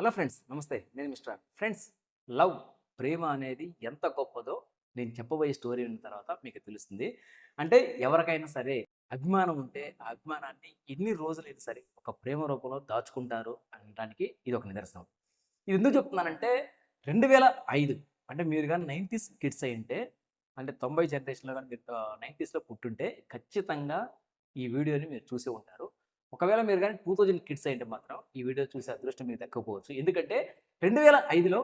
Hello friends, నమస్తే. నేను mister friends. Love, ప్రేమ అనేది ఎంత గొప్పదో నేను చెప్పబోయే స్టోరీ విన్న తర్వాత మీకు తెలుస్తుంది. అంటే ఎవరికైనా సరే అభిమానం ఉంటే ఆ అభిమానాన్ని ఎన్ని రోజులైనా సరే ఒక ప్రేమ రూపంలో దాచుకుంటారు అనడానికి ఇది ఒక నిదర్శనం. ఇది ఎందుకు చెప్తున్నానంటే 2005 అంటే మీరు కానీ 90s కిడ్స్ అయి ఉంటే, అంటే 90 జనరేషన్లో కానీ మీరు 90స్లో పుట్టుంటే ఖచ్చితంగా ఈ వీడియోని మీరు చూసే ఉంటారు. ఒకవేళ మీరు కానీ 2000 కిడ్స్ అయింటే మాత్రం ఈ వీడియో చూసే అదృష్టం మీకు దక్కకపోవచ్చు. ఎందుకంటే 2005లో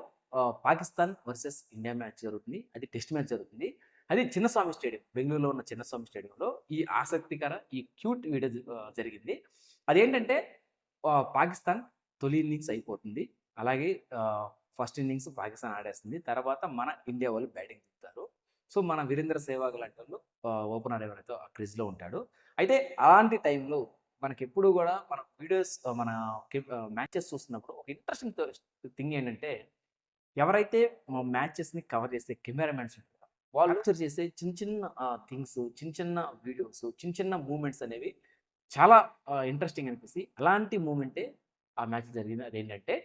పాకిస్తాన్ వర్సెస్ ఇండియా మ్యాచ్ జరుగుతుంది. అది టెస్ట్ మ్యాచ్ జరుగుతుంది. అది చిన్నస్వామి స్టేడియం, బెంగళూరులో ఉన్న చిన్నస్వామి స్టేడియంలో ఈ ఆసక్తికర ఈ క్యూట్ వీడియో జరిగింది. అదేంటంటే పాకిస్తాన్ తొలి ఇన్నింగ్స్ అయిపోతుంది. అలాగే ఫస్ట్ ఇన్నింగ్స్ పాకిస్తాన్ ఆడేస్తుంది. తర్వాత మన ఇండియా వాళ్ళు బ్యాటింగ్ దిగుతారు. సో మన వీరేంద్ర సెహ్వాగ్ లాంటి వాళ్ళు ఓపెనర్ ఎవరైతే ఆ క్రిజ్లో ఉంటాడు. అయితే అలాంటి టైంలో మనకెప్పుడు కూడా మన వీడియోస్ మన మ్యాచెస్ చూస్తున్నప్పుడు ఒక ఇంట్రెస్టింగ్ థింగ్ ఏంటంటే, ఎవరైతే మ్యాచెస్ని కవర్ చేసే కెమెరామెన్స్ ఉంటారో వాళ్ళు క్యాప్చర్ చేసే చిన్న చిన్న థింగ్స్, చిన్న చిన్న వీడియోస్, చిన్న చిన్న మూమెంట్స్ అనేవి చాలా ఇంట్రెస్టింగ్ అనిపిస్తాయి. అలాంటి మూమెంటే ఆ మ్యాచ్ జరిగింది. అదేంటంటే,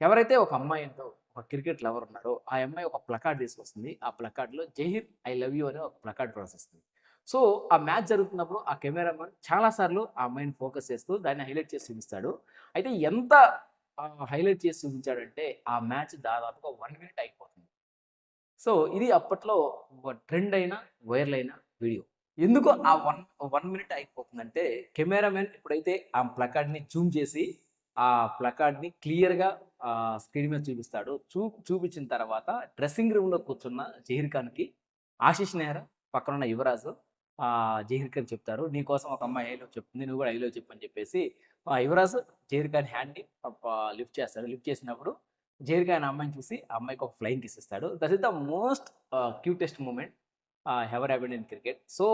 ఎవరైతే ఒక అమ్మాయి ఉందో, ఒక క్రికెట్ లవర్ ఉన్నారో ఆ అమ్మాయి ఒక ప్లకార్డ్ తీసుకొస్తుంది. ఆ ప్లకార్డ్లో జహీర్ ఐ లవ్ యూ అనే ఒక ప్లకార్డ్ ప్రదర్శిస్తుంది. సో ఆ మ్యాచ్ జరుగుతున్నప్పుడు ఆ కెమెరామెన్ చాలాసార్లు ఆ అమ్మాయిని ఫోకస్ చేస్తూ దాన్ని హైలైట్ చేసి చూపిస్తాడు. అయితే ఎంత హైలైట్ చేసి చూపించాడంటే ఆ మ్యాచ్ దాదాపుగా 1 మినిట్ అయిపోతుంది. సో ఇది అప్పట్లో ట్రెండ్ అయిన వైరల్ అయిన వీడియో. ఎందుకు ఆ వన్ మినిట్ అయిపోతుందంటే, కెమెరామెన్ ఎప్పుడైతే ఆ ప్లకార్డ్ని జూమ్ చేసి ఆ ప్లకార్డ్ని క్లియర్గా స్క్రీన్ మీద చూపిస్తాడు. చూపించిన తర్వాత డ్రెస్సింగ్ రూమ్లో కూర్చున్న జహీర్ ఖాన్కి ఆశీష్ నెహ్రా, పక్కనున్న యువరాజు జహీర్ ఖాన్ చెప్తారు, నీ కోసం ఒక అమ్మాయి ఐలో చెప్తుంది, నువ్వు కూడా ఐలో చెప్పు అని చెప్పేసి యువరాజు జహీర్ ఖాన్ హ్యాండ్ని లిఫ్ట్ చేస్తాడు. లిఫ్ట్ చేసినప్పుడు జహీర్ ఖాన్ అమ్మాయిని చూసి ఆ అమ్మాయికి ఒక ఫ్లైయింగ్ కిస్ ఇస్తాడు. That is the most cutest moment ever happened in cricket. So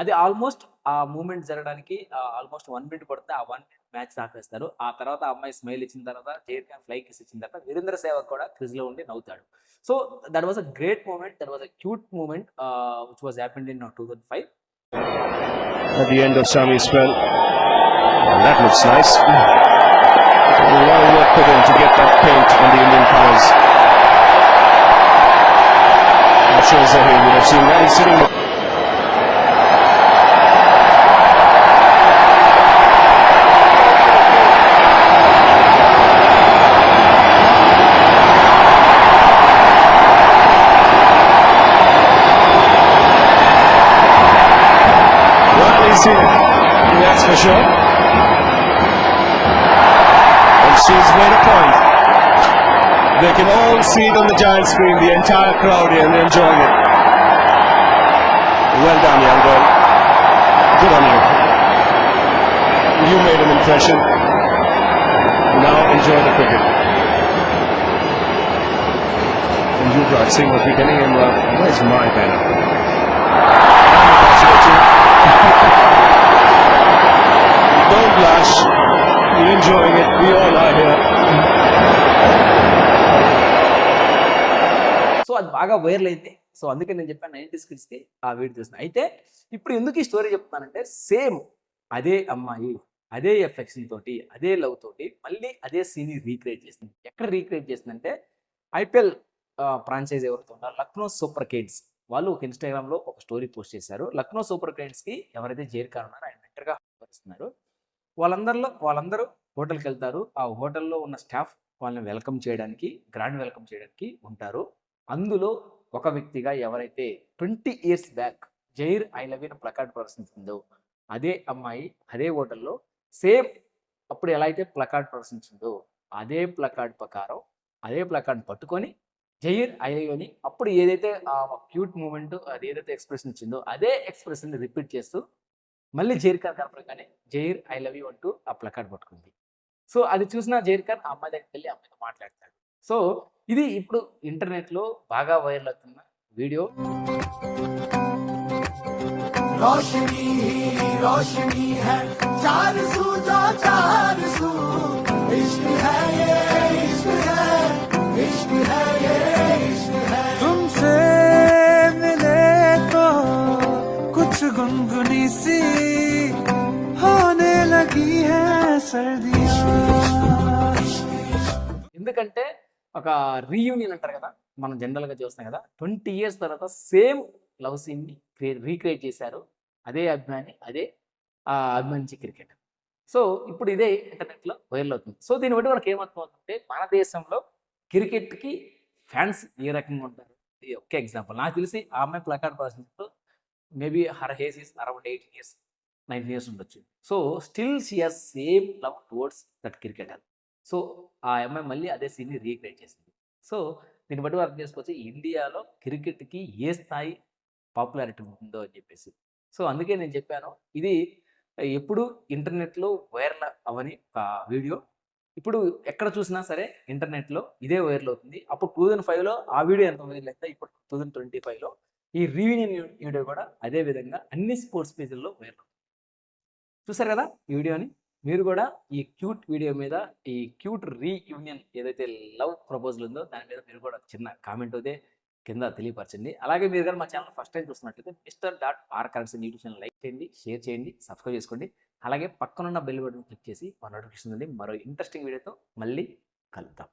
అది ఆల్మోస్ట్ ఆ మూమెంట్ జరగడానికి ఆల్మోస్ట్ 1 మినిట్ పడుతుంది. ఆ 1 మినిట్ మ్యాచ్ ఆపేస్తారు. ఆ తర్వాత ఆ అమ్మాయి స్మైల్ ఇచ్చిన తర్వాత, జహీర్ ఖాన్ ఫ్లై కిస్ ఇచ్చిన తర్వాత వీరేంద్ర సెహ్వాగ్ కూడా క్రిజ్లో ఉండి నవ్వుతాడు. So that was a great moment, that was a cute moment which was happened in 2005. At the end of Sami's spell, and that looks nice. A lot of work put in to get that paint on the Indian colours. I'm sure Zahir would have seen that. He's sitting there. That's for sure. And she's made a point. They can all see it on the giant screen, the entire crowd here, and they're enjoying it. Well done, young girl. Good on you. You made an impression. Now enjoy the cricket. And Yuvraj Singh was beginning in where's my banner? Don't blush. You're enjoying it. We all are here. So అది బాగా viral అయింది. So అందుకే నేను చెప్పాను 90s కిడ్స్కి ఆ video చూస్తున్నాను. అయితే ఇప్పుడు ఎందుకు ఈ స్టోరీ చెప్తానంటే, సేమ్ అదే అమ్మాయి అదే ఎఫెక్షన్ తోటి, అదే లవ్ తోటి మళ్ళీ అదే సీన్ రీక్రియేట్ చేసింది. ఎక్కడ రీక్రియేట్ చేసిందంటే, ఐపీఎల్ ఫ్రాంచైజ్ ఎవరితో ఉన్నారు, లక్నో సూపర్ కిడ్స్ వాళ్ళు ఒక ఇన్స్టాగ్రామ్లో ఒక స్టోరీ పోస్ట్ చేశారు. లక్నో సూపర్ కిడ్స్కి ఎవరైతే జహీర్ ఖాన్ ఉన్నారో ఆయన మెంటర్గా వ్యవహరిస్తున్నారు. వాళ్ళందరూ హోటల్కి వెళ్తారు. ఆ హోటల్లో ఉన్న స్టాఫ్ వాళ్ళని వెల్కమ్ చేయడానికి, గ్రాండ్ వెల్కమ్ చేయడానికి ఉంటారు. అందులో ఒక వ్యక్తిగా ఎవరైతే 20 years back Zaheer I love you placard ప్రదర్శించిందో అదే అమ్మాయి అదే హోటల్లో సేమ్ అప్పుడు ఎలా అయితే ప్లకార్డ్ ప్రదర్శించిందో అదే ప్లకార్డ్ ప్రకారం అదే ప్లకార్డ్ పట్టుకొని జహీర్ ఐ లవ్ యూ అని అప్పుడు ఏదైతే ఆ క్యూట్ మూమెంట్, అది ఏదైతే ఎక్స్ప్రెషన్ ఇచ్చిందో అదే ఎక్స్ప్రెషన్ రిపీట్ చేస్తూ మళ్ళీ జహీర్ ఖాన్ కనపడగానే జహీర్ ఐ లవ్ యూ అంటూ ఆ ప్లకార్డ్ పట్టుకుంది. సో అది చూసిన జహీర్ ఖాన్ ఆ అమ్మాయి దగ్గరికి వెళ్ళి అమ్మాయితో మాట్లాడతాడు. సో ఇది ఇప్పుడు ఇంటర్నెట్లో బాగా వైరల్ అవుతున్న వీడియో. రోషనీ రోషనీ హై చార్ సూజా చార్ సూ ఇష్క్ హై యే ఇష్క్ హై ఇష్క్ హై యే ఇష్క్ హై తుమ్సే మిలే తో కుచ్ గునగునీ सी होने लगी है सर्दियां. ఒక రీయూనియన్ అంటారు కదా, మనం జనరల్గా చూస్తాం కదా, 20 years తర్వాత సేమ్ లవ్ సీన్ని రీక్రియేట్ చేశారు అదే అభిమాని, అదే అభిమానించే క్రికెట్. సో ఇప్పుడు ఇదే ఇంటర్నెట్లో వైరల్ అవుతుంది. సో దీన్ని బట్టి మనకి ఏమర్థమవుతుందంటే మన దేశంలో క్రికెట్కి ఫ్యాన్స్ ఏ రకంగా ఉంటారు. ఇది ఒకే ఎగ్జాంపుల్. నాకు తెలిసి ఆ అమ్మాయి ప్లకార్డ్ రాసినప్పుడు maybe her age is around 18 years 19 years ఉండొచ్చు. So still she has same love towards that cricketer. So ఆ అమ్మాయి మళ్ళీ అదే సీన్ని రీక్రియేట్ చేసింది. సో దీన్ని బట్టి అర్థం చేసుకోవచ్చు ఇండియాలో క్రికెట్కి ఏ స్థాయి పాపులారిటీ ఉంటుందో అని చెప్పేసి. సో అందుకే నేను చెప్పాను ఇది ఎప్పుడు ఇంటర్నెట్లో వైరల్ అవ్వని ఒక వీడియో ఇప్పుడు ఎక్కడ చూసినా సరే ఇంటర్నెట్లో ఇదే వైరల్ అవుతుంది. అప్పుడు 2005లో ఆ వీడియో ఎంత వైరల్ అయితే ఇప్పుడు 2025లో ఈ రీయూనియన్ వీడియో కూడా అదే విధంగా అన్ని స్పోర్ట్స్ పేజీల్లో వైరల్ అవుతుంది. చూసారు కదా ఈ వీడియోని. మీరు కూడా ఈ క్యూట్ వీడియో మీద ఈ క్యూట్ రీయూనియన్ ఏదైతే లవ్ ప్రపోజల్ ఉందో దాని మీద మీరు కూడా చిన్న కామెంట్ అయితే కింద తెలియపరచండి. అలాగే మీరు కానీ మా ఛానల్ ఫస్ట్ టైం చూస్తున్నట్లయితే Mr. Karaksani YouTube channel like చేయండి, షేర్ చేయండి, సబ్స్క్రైబ్ చేసుకోండి. అలాగే పక్కనున్న బెల్ బటన్ క్లిక్ చేసి మా నోటిఫికేషన్ నుండి మరో ఇంట్రెస్టింగ్ వీడియోతో మళ్ళీ కలుద్దాం.